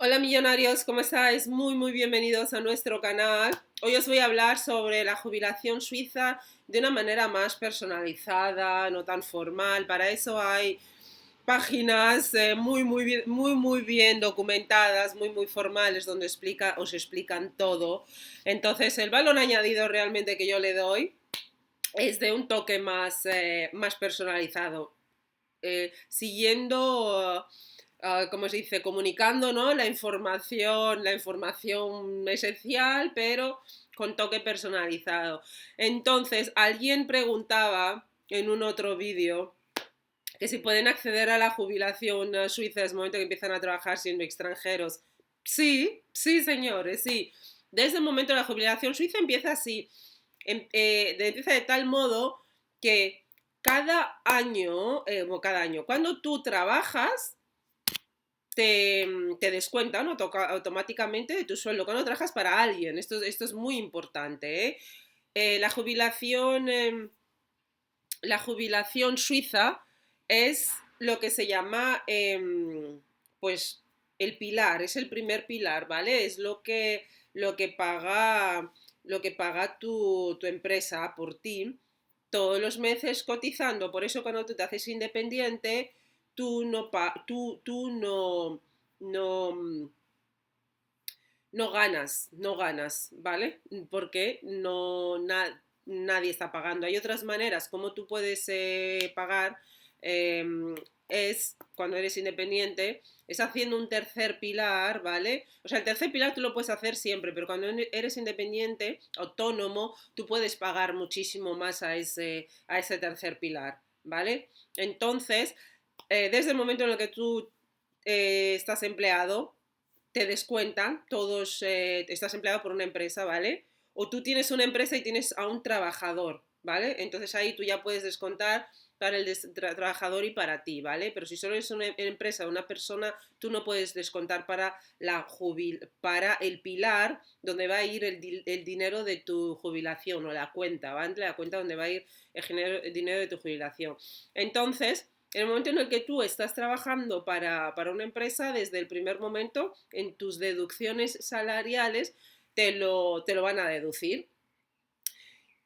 Hola millonarios, ¿cómo estáis? Muy bienvenidos a nuestro canal. Hoy os voy a hablar sobre la jubilación suiza de una manera más personalizada, no tan formal. Para eso hay páginas muy bien documentadas, muy formales, donde os explican todo. Entonces, el valor añadido realmente que yo le doy es de un toque más personalizado, siguiendo, como se dice, comunicando, ¿no? La información esencial, pero con toque personalizado. Entonces, alguien preguntaba en un otro vídeo que si pueden acceder a la jubilación suiza desde el momento que empiezan a trabajar siendo extranjeros. Sí, sí, señores, sí. Desde el momento de la jubilación suiza empieza así. Empieza de tal modo que cada año, cuando tú trabajas, te descuentan automáticamente de tu sueldo cuando trabajas para alguien. Esto es muy importante, ¿eh? La jubilación suiza es lo que se llama, pues, el pilar, es el primer pilar, ¿vale? Es lo que paga tu empresa por ti todos los meses cotizando. Por eso cuando tú te haces independiente, tú no ganas, ¿vale? Porque nadie está pagando. Hay otras maneras como tú puedes pagar. eh, es cuando eres independiente, es haciendo un tercer pilar, ¿vale? O sea, el tercer pilar tú lo puedes hacer siempre, pero cuando eres independiente, autónomo, tú puedes pagar muchísimo más a ese tercer pilar, ¿vale? Entonces, desde el momento en el que tú estás empleado, te descuentan, estás empleado por una empresa, ¿vale? O tú tienes una empresa y tienes a un trabajador, ¿vale? Entonces ahí tú ya puedes descontar para el trabajador y para ti, ¿vale? Pero si solo es una empresa, una persona, tú no puedes descontar para el pilar donde va a ir el dinero de tu jubilación o la cuenta, ¿vale? La cuenta donde va a ir el dinero de tu jubilación. Entonces, en el momento en el que tú estás trabajando para una empresa, desde el primer momento, en tus deducciones salariales, te lo van a deducir.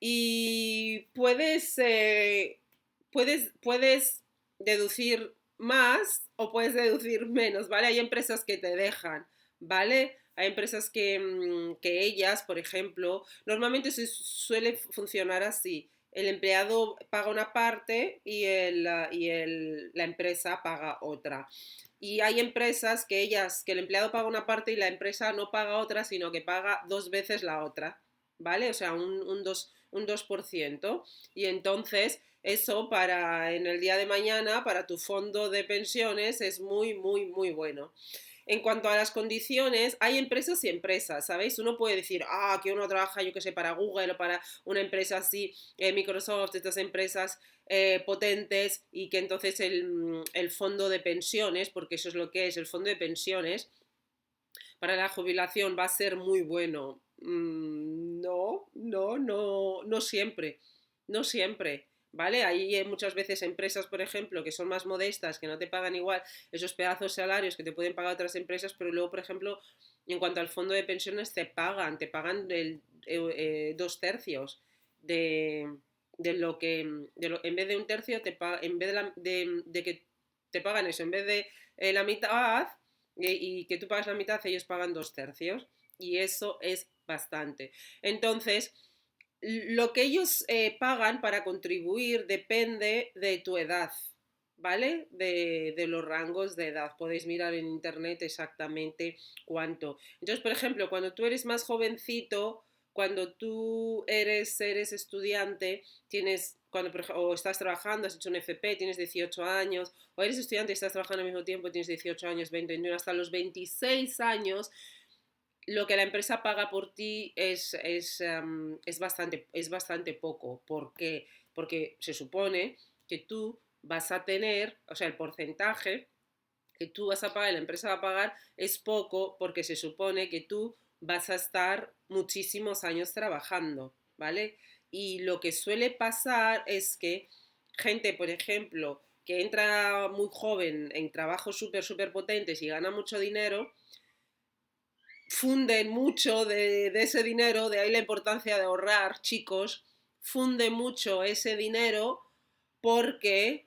Y puedes deducir más o puedes deducir menos, ¿vale? Hay empresas que te dejan, ¿vale? Hay empresas que ellas, por ejemplo, normalmente se suele funcionar así. El empleado paga una parte y la empresa paga otra. Y hay empresas que el empleado paga una parte y la empresa no paga otra, sino que paga dos veces la otra, ¿vale? O sea, un 2%. Y entonces eso en el día de mañana, para tu fondo de pensiones, es muy bueno. En cuanto a las condiciones, hay empresas y empresas, ¿sabéis? Uno puede decir, que uno trabaja, yo que sé, para Google o para una empresa así, Microsoft, estas empresas potentes, y que entonces el fondo de pensiones, porque eso es lo que es, el fondo de pensiones para la jubilación va a ser muy bueno. No siempre, no siempre, ¿vale? Hay muchas veces empresas, por ejemplo, que son más modestas, que no te pagan igual esos pedazos salarios que te pueden pagar otras empresas, pero luego, por ejemplo, en cuanto al fondo de pensiones, te pagan dos tercios de, en vez de un tercio, en vez de que te pagan eso, en vez de la mitad, y que tú pagas la mitad, ellos pagan dos tercios. Y eso es bastante. Entonces, lo que ellos pagan para contribuir depende de tu edad, ¿vale? De los rangos de edad. Podéis mirar en internet exactamente cuánto. Entonces, por ejemplo, cuando tú eres más jovencito, cuando tú eres estudiante, o estás trabajando, has hecho un FP, tienes 18 años, o eres estudiante y estás trabajando al mismo tiempo, tienes 18 años, 20, 21, hasta los 26 años, lo que la empresa paga por ti es bastante poco. ¿Por qué? Porque se supone que tú vas a tener, o sea, el porcentaje que tú vas a pagar y la empresa va a pagar es poco, porque se supone que tú vas a estar muchísimos años trabajando, ¿vale? Y lo que suele pasar es que gente, por ejemplo, que entra muy joven en trabajos súper potentes y gana mucho dinero, funden mucho de ese dinero, de ahí la importancia de ahorrar, chicos, funde mucho ese dinero porque,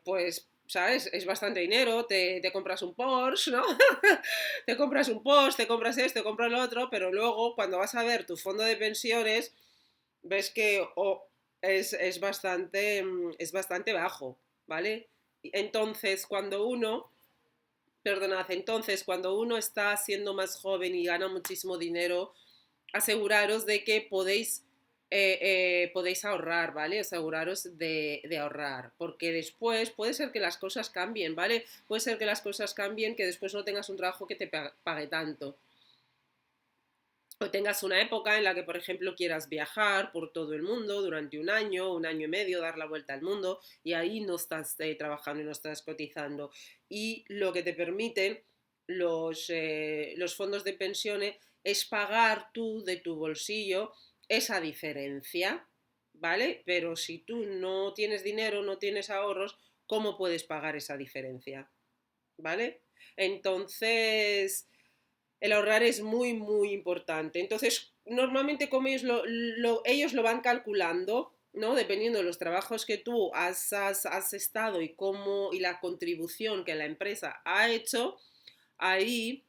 pues, ¿sabes? Es bastante dinero, te compras un Porsche, ¿no? Te compras un Porsche, te compras esto, te compras lo otro, pero luego cuando vas a ver tu fondo de pensiones, ves que es bastante bajo, ¿vale? Entonces, cuando uno está siendo más joven y gana muchísimo dinero, aseguraros de que podéis ahorrar, ¿vale? Aseguraros de ahorrar, porque después puede ser que las cosas cambien, ¿vale? Puede ser que las cosas cambien, que después no tengas un trabajo que te pague tanto. O tengas una época en la que, por ejemplo, quieras viajar por todo el mundo durante un año y medio, dar la vuelta al mundo, y ahí no estás trabajando y no estás cotizando. Y lo que te permiten los fondos de pensiones es pagar tú de tu bolsillo esa diferencia, ¿vale? Pero si tú no tienes dinero, no tienes ahorros, ¿cómo puedes pagar esa diferencia? ¿Vale? Entonces, el ahorrar es muy, muy importante. Entonces, normalmente como ellos lo van calculando, ¿no? Dependiendo de los trabajos que tú has estado y cómo y la contribución que la empresa ha hecho, ahí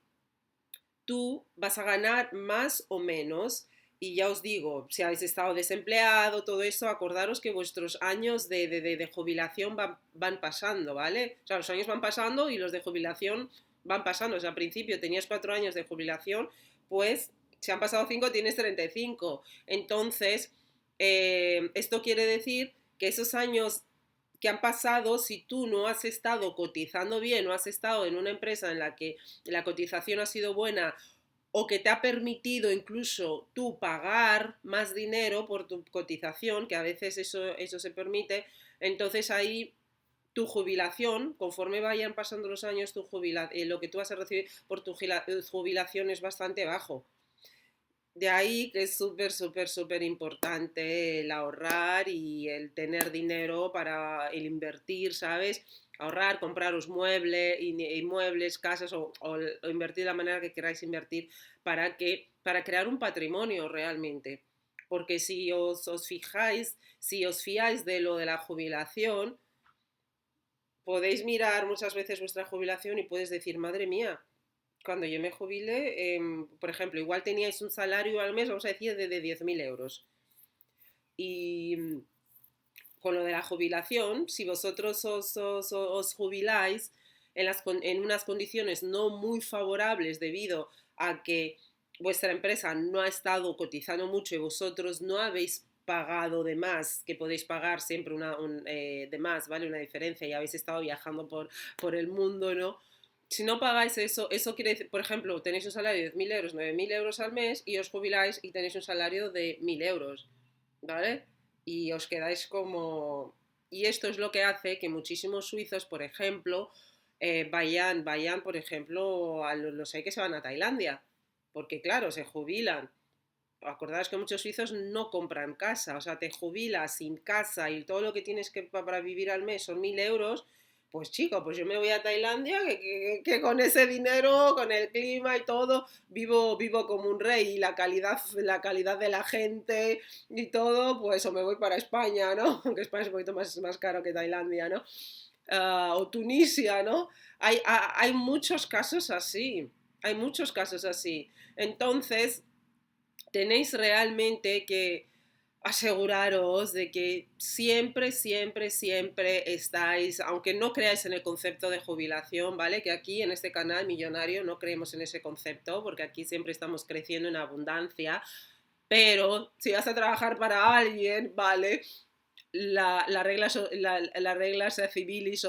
tú vas a ganar más o menos. Y ya os digo, si habéis estado desempleado, todo eso, acordaros que vuestros años de jubilación van pasando, ¿vale? O sea, los años van pasando y los de jubilación van pasando. O sea, al principio tenías 4 años de jubilación, pues si han pasado 5 tienes 35. Entonces, esto quiere decir que esos años que han pasado, si tú no has estado cotizando bien, no has estado en una empresa en la que la cotización ha sido buena o que te ha permitido incluso tú pagar más dinero por tu cotización, que a veces eso se permite, entonces ahí tu jubilación, conforme vayan pasando los años, lo que tú vas a recibir por tu jubilación es bastante bajo. De ahí que es súper, súper, súper importante el ahorrar y el tener dinero para el invertir, ¿sabes? Ahorrar, compraros muebles, casas o invertir de la manera que queráis invertir para crear un patrimonio realmente. Porque si os fiáis de lo de la jubilación, podéis mirar muchas veces vuestra jubilación y puedes decir, madre mía, cuando yo me jubile, por ejemplo, igual teníais un salario al mes, vamos a decir, de 10.000 euros. Y con lo de la jubilación, si vosotros os jubiláis en unas condiciones no muy favorables debido a que vuestra empresa no ha estado cotizando mucho y vosotros no habéis pagado de más, que podéis pagar siempre de más, ¿vale? Una diferencia y habéis estado viajando por el mundo, ¿no? Si no pagáis eso quiere decir, por ejemplo, tenéis un salario de 10.000 euros, 9.000 euros al mes y os jubiláis y tenéis un salario de 1.000 euros, ¿vale? Y os quedáis como... Y esto es lo que hace que muchísimos suizos, por ejemplo, vayan, por ejemplo, los hay que se van a Tailandia, porque claro, se jubilan. Acordaos que muchos suizos no compran casa, o sea, te jubilas sin casa y todo lo que tienes que para vivir al mes son 1.000 euros, pues chico, pues yo me voy a Tailandia, que con ese dinero, con el clima y todo, vivo como un rey y la calidad de la gente y todo, pues o me voy para España, ¿no? Aunque España es un poquito más caro que Tailandia, ¿no? O Tunisia, ¿no? Hay muchos casos así, hay muchos casos así. Entonces, tenéis realmente que aseguraros de que siempre, siempre, siempre estáis, aunque no creáis en el concepto de jubilación, ¿vale? Que aquí en este canal Millonario no creemos en ese concepto, porque aquí siempre estamos creciendo en abundancia, pero si vas a trabajar para alguien, ¿vale? Las reglas civiles,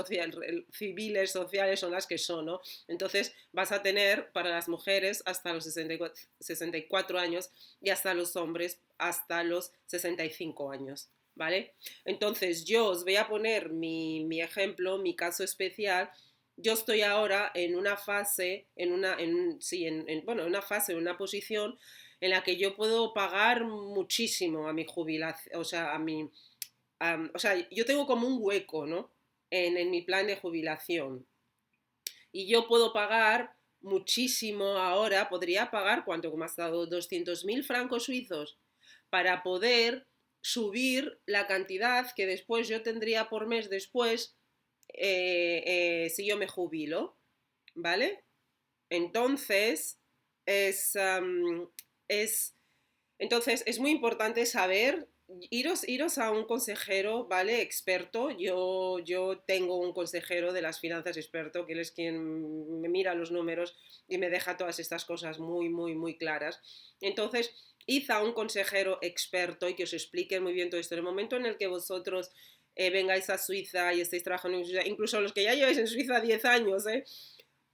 sociales son las que son, ¿no? Entonces vas a tener para las mujeres hasta los 64 años y hasta los hombres hasta los 65 años, ¿vale? Entonces yo os voy a poner mi ejemplo, mi caso especial. Yo estoy ahora en una fase, bueno, en una fase, en una posición en la que yo puedo pagar muchísimo a mi jubilación, o sea, o sea, yo tengo como un hueco, ¿no? En mi plan de jubilación. Y yo puedo pagar muchísimo ahora, podría pagar, ¿cuánto? Como ha estado 200.000 francos suizos para poder subir la cantidad que después yo tendría por mes después si yo me jubilo, ¿vale? Entonces, es, es, entonces es muy importante saber, iros a un consejero, ¿vale? Experto. Yo tengo un consejero de las finanzas experto, que él es quien me mira los números y me deja todas estas cosas muy, muy, muy claras. Entonces, id a un consejero experto y que os explique muy bien todo esto. En el momento en el que vosotros vengáis a Suiza y estéis trabajando en Suiza, incluso los que ya lleváis en Suiza 10 años,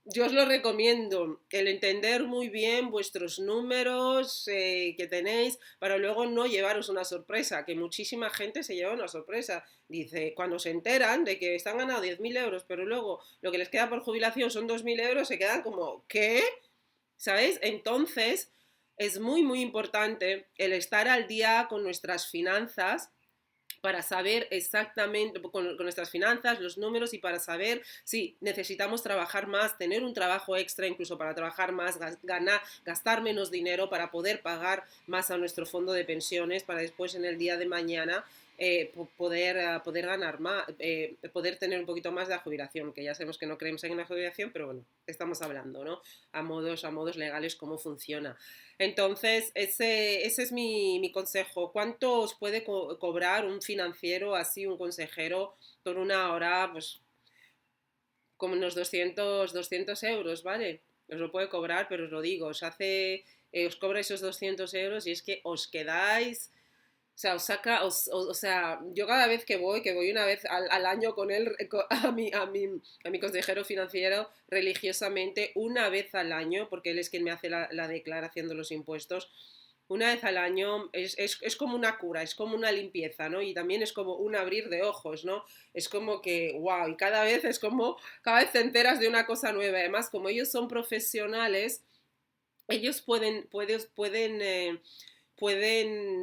yo os lo recomiendo, el entender muy bien vuestros números que tenéis para luego no llevaros una sorpresa, que muchísima gente se lleva una sorpresa. Dice, cuando se enteran de que están ganando 10.000 euros, pero luego lo que les queda por jubilación son 2.000 euros, se quedan como, ¿qué? ¿Sabéis? Entonces, es muy, muy importante el estar al día con nuestras finanzas para saber exactamente con nuestras finanzas, los números y para saber si necesitamos trabajar más, tener un trabajo extra incluso para trabajar más, ganar, gastar menos dinero para poder pagar más a nuestro fondo de pensiones para después en el día de mañana poder ganar más, poder tener un poquito más de la jubilación, que ya sabemos que no creemos en la jubilación, pero bueno, estamos hablando, ¿no? A modos legales, cómo funciona. Entonces, ese es mi consejo. ¿Cuánto os puede cobrar un financiero, así un consejero, por una hora? Pues como unos 200 euros, ¿vale? Os lo puede cobrar, pero os lo digo, os cobra esos 200 euros y es que os quedáis, o sea, os saca, o sea, yo cada vez que voy una vez al año con él, a mi consejero financiero, religiosamente, una vez al año, porque él es quien me hace la declaración de los impuestos, una vez al año es como una cura, es como una limpieza, ¿no? Y también es como un abrir de ojos, ¿no? Es como que, wow, y cada vez es como, cada vez te enteras de una cosa nueva. Además, como ellos son profesionales, ellos pueden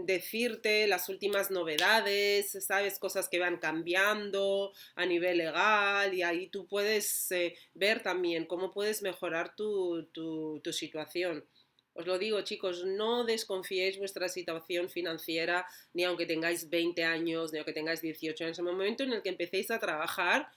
decirte las últimas novedades, ¿sabes? Cosas que van cambiando a nivel legal y ahí tú puedes ver también cómo puedes mejorar tu situación. Os lo digo, chicos, no desconfiéis vuestra situación financiera ni aunque tengáis 20 años, ni aunque tengáis 18 años. En el momento en el que empecéis a trabajar,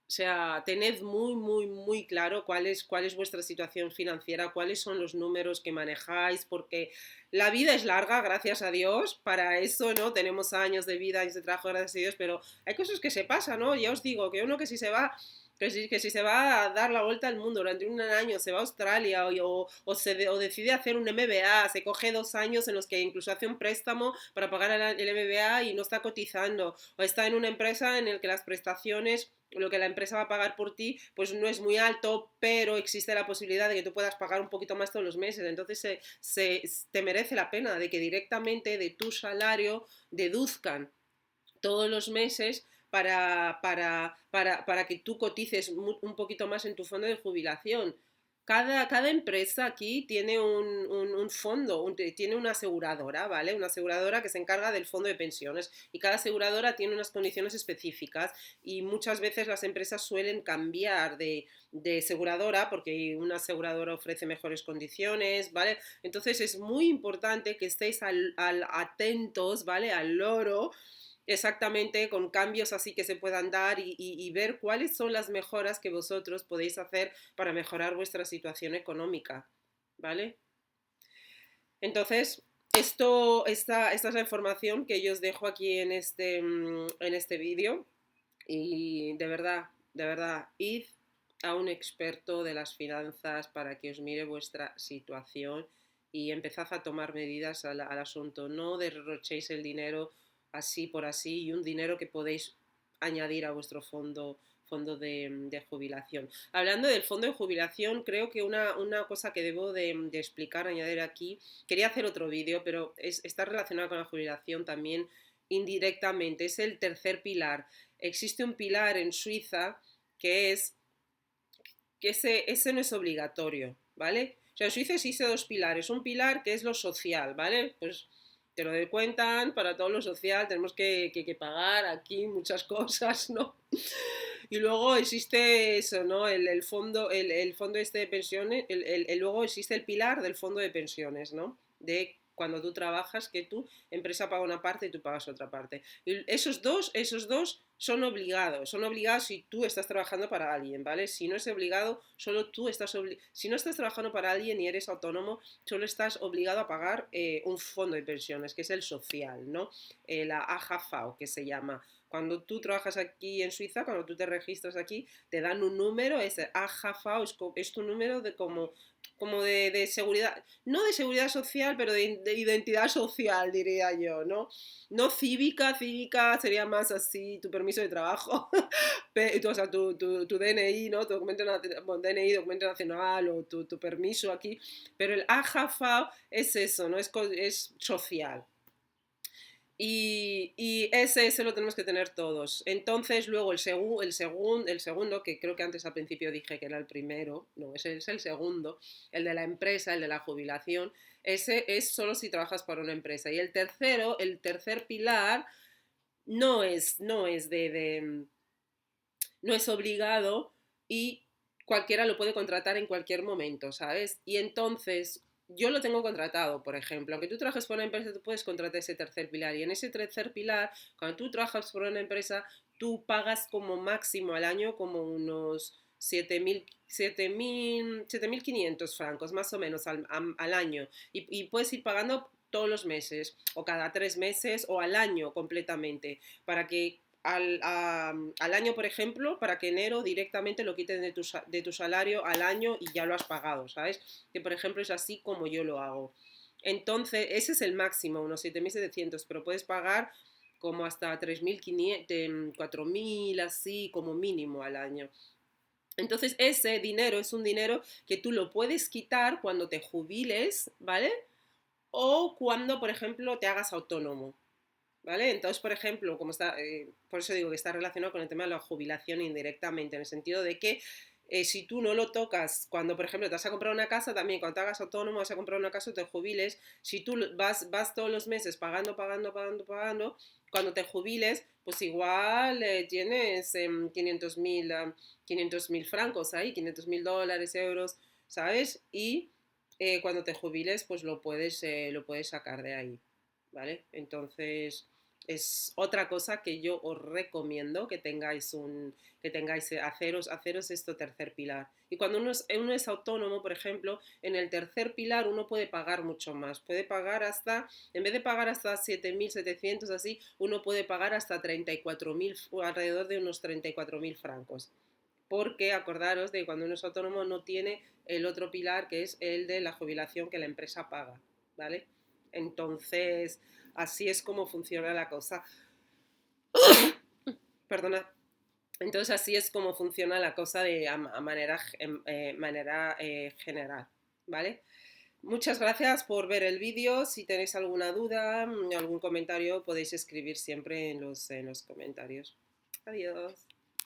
o sea, tened muy, muy, muy claro cuál es vuestra situación financiera, cuáles son los números que manejáis, porque la vida es larga, gracias a Dios, para eso, ¿no? Tenemos años de vida, años de trabajo, gracias a Dios, pero hay cosas que se pasan, ¿no? Ya os digo, que uno que si se va, que si se va a dar la vuelta al mundo durante un año, se va a Australia o decide hacer un MBA, se coge 2 años en los que incluso hace un préstamo para pagar el MBA y no está cotizando, o está en una empresa en la que las prestaciones lo que la empresa va a pagar por ti, pues no es muy alto, pero existe la posibilidad de que tú puedas pagar un poquito más todos los meses. Entonces te merece la pena de que directamente de tu salario deduzcan todos los meses para que tú cotices un poquito más en tu fondo de jubilación. Cada empresa aquí tiene un fondo, tiene una aseguradora, ¿vale? Una aseguradora que se encarga del fondo de pensiones y cada aseguradora tiene unas condiciones específicas y muchas veces las empresas suelen cambiar de aseguradora porque una aseguradora ofrece mejores condiciones, ¿vale? Entonces es muy importante que estéis atentos, ¿vale? Al loro exactamente con cambios así que se puedan dar y ver cuáles son las mejoras que vosotros podéis hacer para mejorar vuestra situación económica, ¿vale? Entonces, esta es la información que yo os dejo aquí en este vídeo y de verdad, id a un experto de las finanzas para que os mire vuestra situación y empezad a tomar medidas al asunto. No derrochéis el dinero así por así y un dinero que podéis añadir a vuestro fondo de jubilación. Hablando del fondo de jubilación, creo que una cosa que debo de explicar, añadir aquí, quería hacer otro vídeo, pero está relacionado con la jubilación también indirectamente, es el tercer pilar. Existe un pilar en Suiza que es que ese no es obligatorio, ¿vale? O sea, en Suiza existe dos pilares. Un pilar que es lo social, ¿vale? Pues te lo cuentan, para todo lo social tenemos que pagar aquí muchas cosas, ¿no? Y luego existe eso, ¿no? El fondo este de pensiones, luego existe el pilar del fondo de pensiones, ¿no? De cuando tú trabajas, que tu empresa paga una parte y tú pagas otra parte. Y esos dos son obligados si tú estás trabajando para alguien, ¿vale? Si no es obligado, solo tú estás si no estás trabajando para alguien y eres autónomo, solo estás obligado a pagar un fondo de pensiones, que es el social, ¿no? La AHV, que se llama. Cuando tú trabajas aquí en Suiza, cuando tú te registras aquí, te dan un número, ese AHV es tu número de como de seguridad, no de seguridad social, pero de identidad social, diría yo, ¿no? No cívica, cívica sería más así tu permiso de trabajo, o sea, tu DNI, ¿no? Tu documento, bueno, DNI, documento nacional o tu permiso aquí, pero el AHV es eso, ¿no? Es social. Y ese lo tenemos que tener todos. Entonces, luego el segundo, que creo que antes al principio dije que era el primero, no, ese es el segundo, el de la empresa, el de la jubilación, ese es solo si trabajas para una empresa. Y el tercero, el tercer pilar, no es obligado y cualquiera lo puede contratar en cualquier momento, ¿sabes? Y entonces yo lo tengo contratado, por ejemplo, aunque tú trabajes por una empresa, tú puedes contratar ese tercer pilar y en ese tercer pilar, cuando tú trabajas por una empresa, tú pagas como máximo al año como unos 7.500 francos, más o menos al año. Y puedes ir pagando todos los meses, o cada 3 meses, o al año completamente, para que al año, por ejemplo, para que enero directamente lo quiten de tu salario al año y ya lo has pagado, ¿sabes? Que por ejemplo es así como yo lo hago. Entonces, ese es el máximo, unos 7.700, pero puedes pagar como hasta 3.500, 4.000, así como mínimo al año. Entonces, ese dinero es un dinero que tú lo puedes quitar cuando te jubiles, ¿vale? O cuando, por ejemplo, te hagas autónomo. ¿Vale? Entonces, por ejemplo, por eso digo que está relacionado con el tema de la jubilación indirectamente, en el sentido de que si tú no lo tocas, cuando, por ejemplo, te vas a comprar una casa, también cuando te hagas autónomo, vas a comprar una casa o te jubiles, si tú vas todos los meses pagando, pagando, pagando, pagando, cuando te jubiles, pues igual tienes 500.000 francos ahí, 500.000 dólares, euros, ¿sabes? Y cuando te jubiles, pues lo puedes sacar de ahí. ¿Vale? Entonces, es otra cosa que yo os recomiendo que tengáis, haceros esto tercer pilar. Y cuando uno es autónomo, por ejemplo, en el tercer pilar uno puede pagar mucho más. Puede pagar en vez de pagar hasta 7.700 así, uno puede pagar hasta 34.000, alrededor de unos 34.000 francos. Porque acordaros de que cuando uno es autónomo no tiene el otro pilar que es el de la jubilación que la empresa paga, ¿vale? Entonces, así es como funciona la cosa. Perdona. Entonces, así es como funciona la cosa a manera general, ¿vale? Muchas gracias por ver el vídeo. Si tenéis alguna duda, algún comentario, podéis escribir siempre en los comentarios. Adiós.